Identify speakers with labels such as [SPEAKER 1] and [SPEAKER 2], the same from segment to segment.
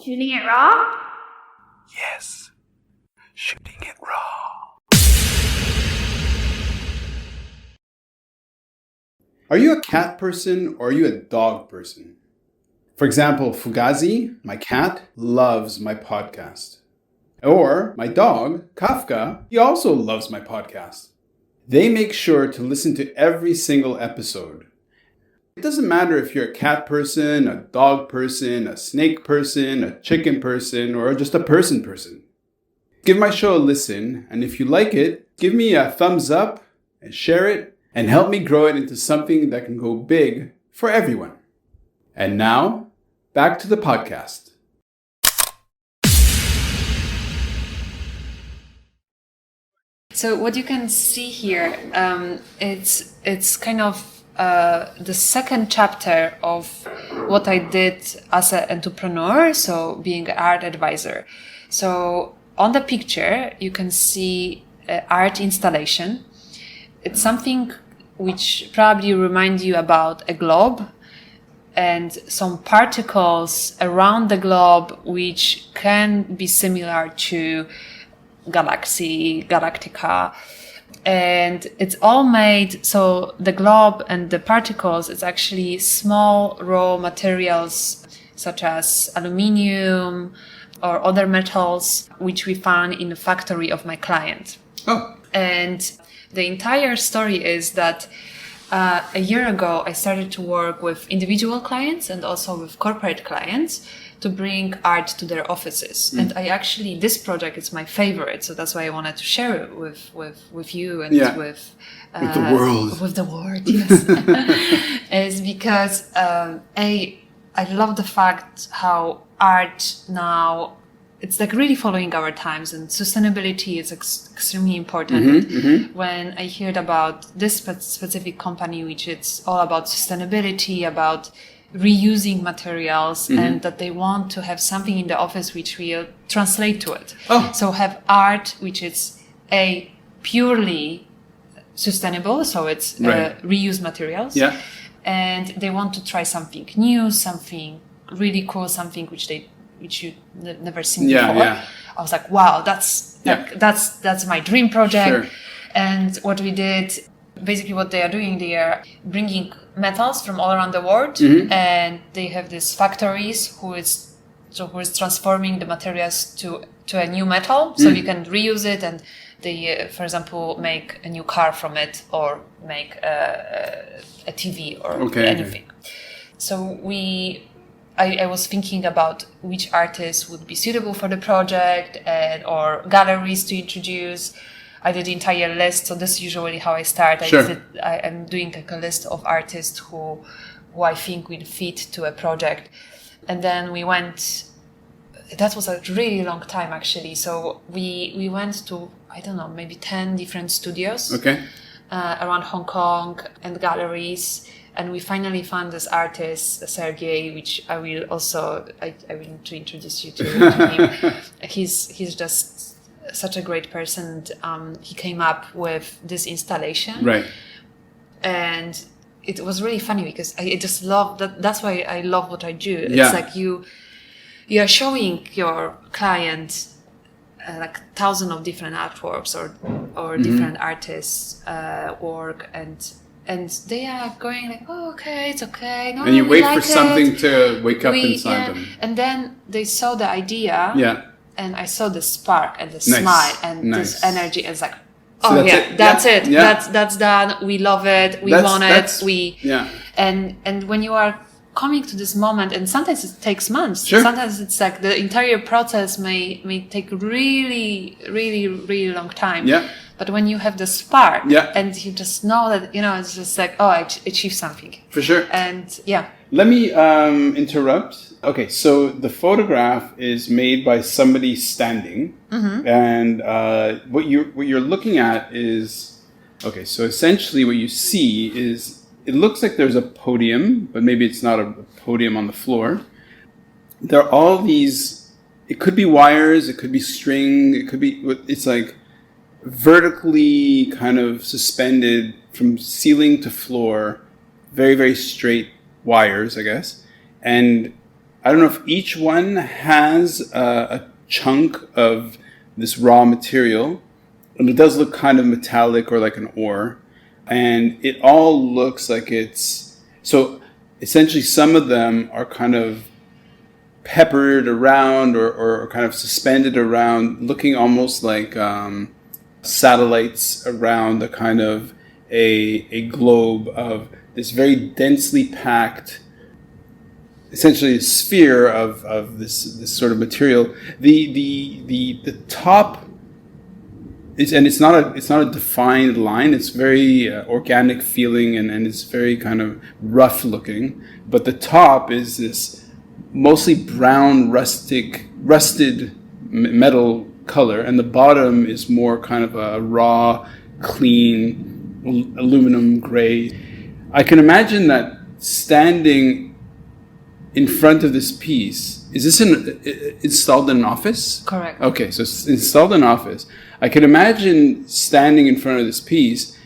[SPEAKER 1] Shooting it raw?
[SPEAKER 2] Yes, shooting it raw. Are you a cat person or are you a dog person? For example, Fugazi, my cat, loves my podcast. Or my dog, Kafka, he also loves my podcast. They make sure to listen to every single episode. It doesn't matter if you're a cat person, a dog person, a snake person, a chicken person, or just a person. Give my show a listen, and if you like it, give me a thumbs up and share it, and help me grow it into something that can go big for everyone. And now, back to the podcast.
[SPEAKER 3] So what you can see here, it's kind of the second chapter of what I did as an entrepreneur, so being an art advisor. So on the picture, you can see art installation. It's something which probably reminds you about a globe and some particles around the globe which can be similar to galactica. And it's all made, so the globe and the particles, it's actually small raw materials such as aluminium or other metals, which we found in the factory of my client.
[SPEAKER 2] Oh.
[SPEAKER 3] And the entire story is that a year ago, I started to work with individual clients and also with corporate clients to bring art to their offices. And I actually, this project is my favorite. So that's why I wanted to share it with you and with
[SPEAKER 2] the world.
[SPEAKER 3] With the world, yes. Is because, I love the fact how art now, it's like really following our times, and sustainability is extremely important. When I heard about this specific company, which it's all about sustainability, about reusing materials, and that they want to have something in the office which will translate to it. So have art which is purely sustainable, so it's reused materials.
[SPEAKER 2] Yeah.
[SPEAKER 3] And they want to try something new, something really cool, something which you never seen before.
[SPEAKER 2] Yeah.
[SPEAKER 3] I was like, wow, that's my dream project.
[SPEAKER 2] Sure.
[SPEAKER 3] And what we did, basically what they are doing, they are bringing metals from all around the world, and they have these factories who is transforming the materials to a new metal, so you can reuse it, and they, for example, make a new car from it, or make a TV or anything. So I was thinking about which artists would be suitable for the project, or galleries to introduce. I did the entire list, so this is usually how I start. I'm doing like a list of artists who I think will fit to a project. And then we went, that was a really long time actually. So we went to, I don't know, maybe 10 different studios around Hong Kong and galleries. And we finally found this artist, Sergey, which I will need to introduce you to him. He's just such a great person. He came up with this installation.
[SPEAKER 2] Right.
[SPEAKER 3] And it was really funny because I just love that. That's why I love what I do. It's like you are showing your client like thousands of different artworks or different artists' work, and they are going like, oh, okay, it's okay. No,
[SPEAKER 2] and you wait
[SPEAKER 3] like
[SPEAKER 2] for something to wake up inside them.
[SPEAKER 3] And then they saw the idea.
[SPEAKER 2] Yeah.
[SPEAKER 3] And I saw the spark and the smile and this energy. And it's like, oh,
[SPEAKER 2] so
[SPEAKER 3] that's it.
[SPEAKER 2] Yeah.
[SPEAKER 3] That's done. We love it. We want it. And when you are coming to this moment, and sometimes it takes months.
[SPEAKER 2] Sure.
[SPEAKER 3] Sometimes it's like the entire process may take really, really, really long time.
[SPEAKER 2] Yeah.
[SPEAKER 3] But when you have the spark and you just know that, it's just like, oh, I achieved something.
[SPEAKER 2] For sure.
[SPEAKER 3] And
[SPEAKER 2] Let me interrupt. Okay, so the photograph is made by somebody standing, and what you're looking at is, okay, so essentially what you see is, it looks like there's a podium, but maybe it's not a podium on the floor. There are all these, it could be wires, it could be string, it's like vertically kind of suspended from ceiling to floor, very, very straight wires, I guess. And I don't know if each one has a chunk of this raw material, and it does look kind of metallic or like an ore, and it all looks like it's, so essentially some of them are kind of peppered around or kind of suspended around, looking almost like satellites around a kind of a globe of this very densely packed, essentially a sphere of this sort of material. The top is, and it's not a defined line. It's very organic feeling, and it's very kind of rough looking. But the top is this mostly brown, rusted metal color, and the bottom is more kind of a raw, clean aluminum gray. I can imagine that standing in front of this piece, is this installed in an office?
[SPEAKER 3] Correct.
[SPEAKER 2] Okay, so it's installed in an office. I can imagine standing in front of this piece,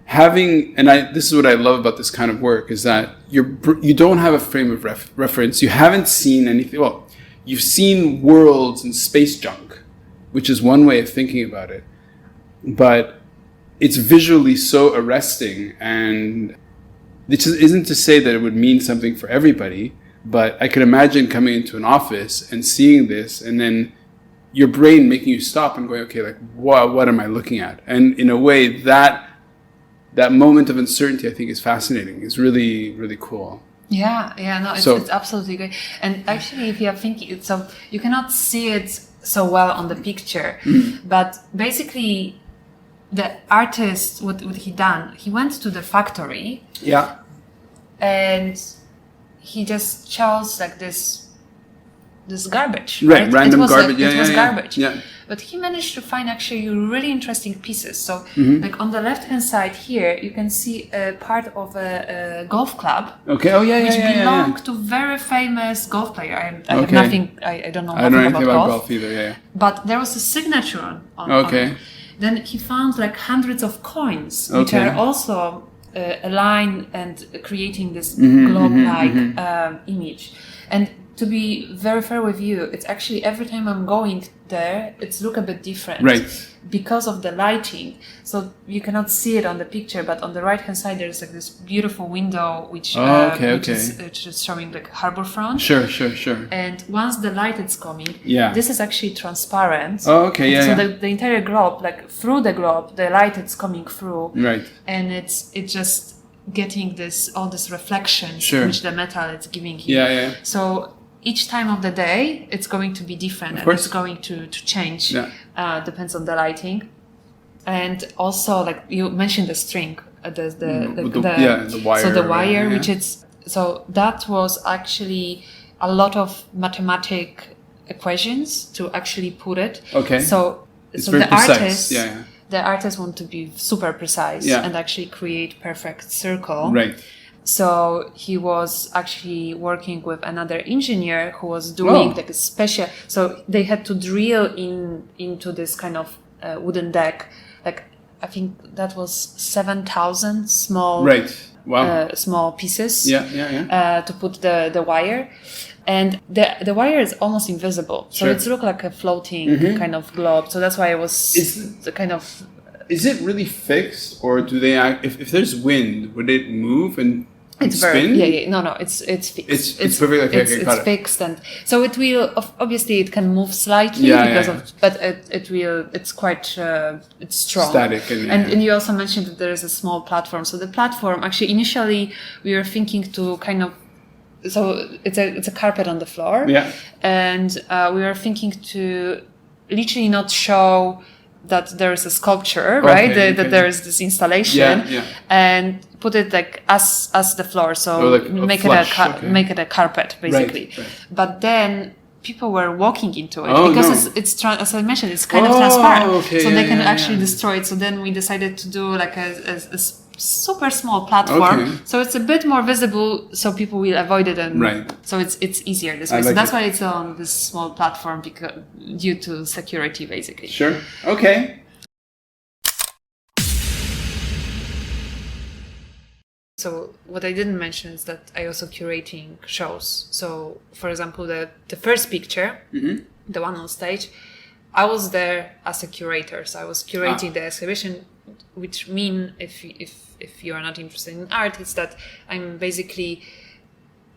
[SPEAKER 2] having, and this is what I love about this kind of work, is that you don't have a frame of reference. You haven't seen anything. Well, you've seen worlds and space junk, which is one way of thinking about it. But it's visually so arresting, and this isn't to say that it would mean something for everybody, but I could imagine coming into an office and seeing this, and then your brain making you stop and going, okay, like, what am I looking at? And in a way, that moment of uncertainty, I think, is fascinating. It's really, really cool.
[SPEAKER 3] Yeah, no, it's absolutely great. And actually, if you are thinking, so you cannot see it so well on the picture, but basically, the artist, what he done, he went to the factory.
[SPEAKER 2] Yeah.
[SPEAKER 3] And he just chose like this garbage.
[SPEAKER 2] Right, random garbage.
[SPEAKER 3] It was garbage.
[SPEAKER 2] Yeah.
[SPEAKER 3] But he managed to find actually really interesting pieces. So, like on the left-hand side here, you can see a part of a golf club.
[SPEAKER 2] Okay. Oh yeah,
[SPEAKER 3] which
[SPEAKER 2] yeah.
[SPEAKER 3] belonged to very famous golf player. I have nothing. I don't know nothing
[SPEAKER 2] anything
[SPEAKER 3] about
[SPEAKER 2] golf either. Yeah.
[SPEAKER 3] But there was a signature on
[SPEAKER 2] Okay.
[SPEAKER 3] it. Then he found like hundreds of coins, which are also aligned and creating this globe-like image. And to be very fair with you, it's actually every time I'm going there, it's look a bit different.
[SPEAKER 2] Right.
[SPEAKER 3] Because of the lighting. So you cannot see it on the picture, but on the right-hand side, there's like this beautiful window, which is showing like harbor front.
[SPEAKER 2] Sure.
[SPEAKER 3] And once the light is coming,
[SPEAKER 2] yeah,
[SPEAKER 3] this is actually transparent.
[SPEAKER 2] Oh, okay, yeah.
[SPEAKER 3] So the entire globe, like through the globe, the light is coming through.
[SPEAKER 2] Right.
[SPEAKER 3] And it's just getting all this reflections,
[SPEAKER 2] sure,
[SPEAKER 3] which the metal is giving you.
[SPEAKER 2] Yeah.
[SPEAKER 3] So each time of the day, it's going to be different, and it's going to change.
[SPEAKER 2] Yeah.
[SPEAKER 3] Depends on the lighting, and also like you mentioned the string, the
[SPEAKER 2] wire.
[SPEAKER 3] So the wire, which it's so that was actually a lot of mathematic equations to actually put it.
[SPEAKER 2] Okay.
[SPEAKER 3] So
[SPEAKER 2] very
[SPEAKER 3] the
[SPEAKER 2] precise.
[SPEAKER 3] artist,
[SPEAKER 2] Yeah.
[SPEAKER 3] the artist want to be super precise and actually create perfect circle.
[SPEAKER 2] Right.
[SPEAKER 3] So he was actually working with another engineer who was doing like a special. So they had to drill into this kind of wooden deck. Like I think that was 7,000 small, small pieces.
[SPEAKER 2] Yeah.
[SPEAKER 3] To put the wire, and the wire is almost invisible. So it's look like a floating kind of globe. So that's why it was kind of.
[SPEAKER 2] Is it really fixed, or do they? If there's wind, would it move and spin?
[SPEAKER 3] No, it's fixed.
[SPEAKER 2] It's perfect. Okay,
[SPEAKER 3] it's fixed, and so it will. Obviously, it can move slightly but it will. It's quite. It's strong.
[SPEAKER 2] Static,
[SPEAKER 3] and you also mentioned that there is a small platform. So the platform, actually, initially we were thinking to kind of. So it's a carpet on the floor.
[SPEAKER 2] Yeah.
[SPEAKER 3] And we were thinking to literally not show that there is a sculpture, right? That there is this installation, and put it like as the floor. So make it a carpet, basically. Right. But then people were walking into it because it's as I mentioned, it's kind of transparent, so they can actually destroy it. So then we decided to do like a super small platform, so it's a bit more visible, so people will avoid it, and so it's easier this way. So that's why it's on this small platform, because due to security, basically.
[SPEAKER 2] Sure. Okay.
[SPEAKER 3] So what I didn't mention is that I also curating shows. So for example, the first picture, the one on stage, I was there as a curator. So I was curating the exhibition, which mean if you are not interested in art, it's that I'm basically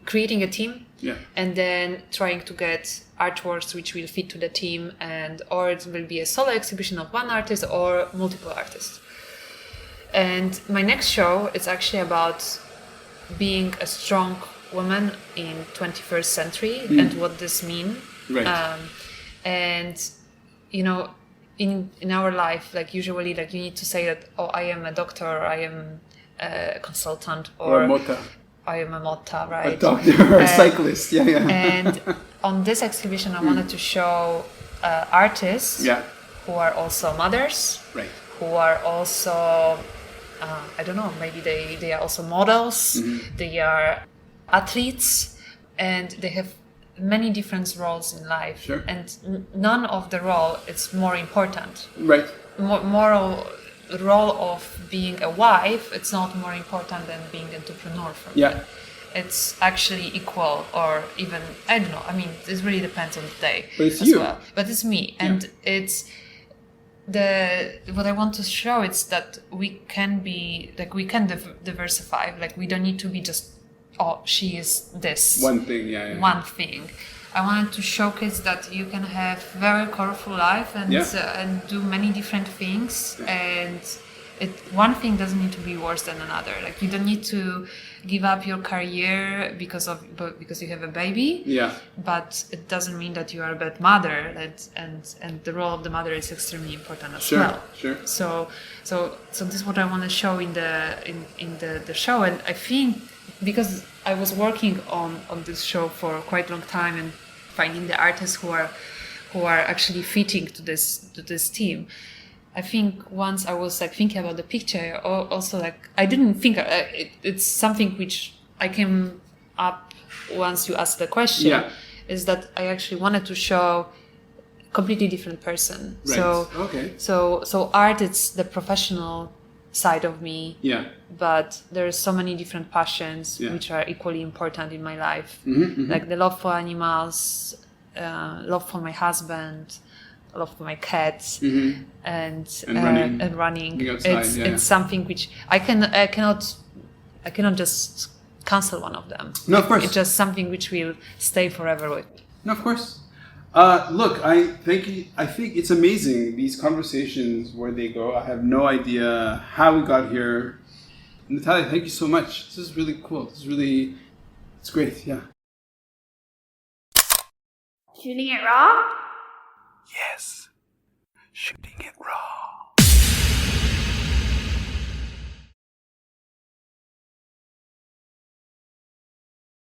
[SPEAKER 3] creating a team and then trying to get artworks which will fit to the team, and or it will be a solo exhibition of one artist or multiple artists. And my next show is actually about being a strong woman in 21st century and what this means.
[SPEAKER 2] Right.
[SPEAKER 3] And you know, in our life, like usually, like you need to say that, oh, I am a doctor, or I am a consultant,
[SPEAKER 2] or a Mota.
[SPEAKER 3] I am a Mota, right?
[SPEAKER 2] A doctor or a cyclist,
[SPEAKER 3] And on this exhibition, I wanted to show artists who are also mothers,
[SPEAKER 2] right,
[SPEAKER 3] who are also, I don't know, maybe they are also models, they are athletes, and they have many different roles in life.
[SPEAKER 2] Sure.
[SPEAKER 3] And none of the role is more important.
[SPEAKER 2] Right.
[SPEAKER 3] Moral role of being a wife, it's not more important than being an entrepreneur for me. It's actually equal, or even, I don't know, I mean, it really depends on the day.
[SPEAKER 2] But it's you.
[SPEAKER 3] Well. But it's me. And it's what I want to show is that we can be, like, we can diversify. Like, we don't need to be just, oh, she is this.
[SPEAKER 2] One thing,
[SPEAKER 3] One thing. I wanted to showcase that you can have very colorful life and do many different things, and one thing doesn't need to be worse than another. Like, you don't need to give up your career because you have a baby. But it doesn't mean that you are a bad mother. And the role of the mother is extremely important as well.
[SPEAKER 2] Sure.
[SPEAKER 3] So this is what I want to show in the show, and I think because I was working on this show for quite a long time and finding the artists who are actually fitting to this team. I think once I was like thinking about the picture, also like I didn't think it's something which I came up once you asked the question. Is that I actually wanted to show completely different person.
[SPEAKER 2] Right.
[SPEAKER 3] So art, it's the professional side of me. But there's so many different passions which are equally important in my life, like the love for animals, love for my husband, love for my cats, and running. It's something which I cannot just cancel one of them.
[SPEAKER 2] No, of course.
[SPEAKER 3] It's just something which will stay forever with me.
[SPEAKER 2] No, of course. Look, I think it's amazing, these conversations, where they go. I have no idea how we got here. Natalia, thank you so much. This is really cool. It's great,
[SPEAKER 1] Shooting it raw?
[SPEAKER 2] Yes. Shooting it raw.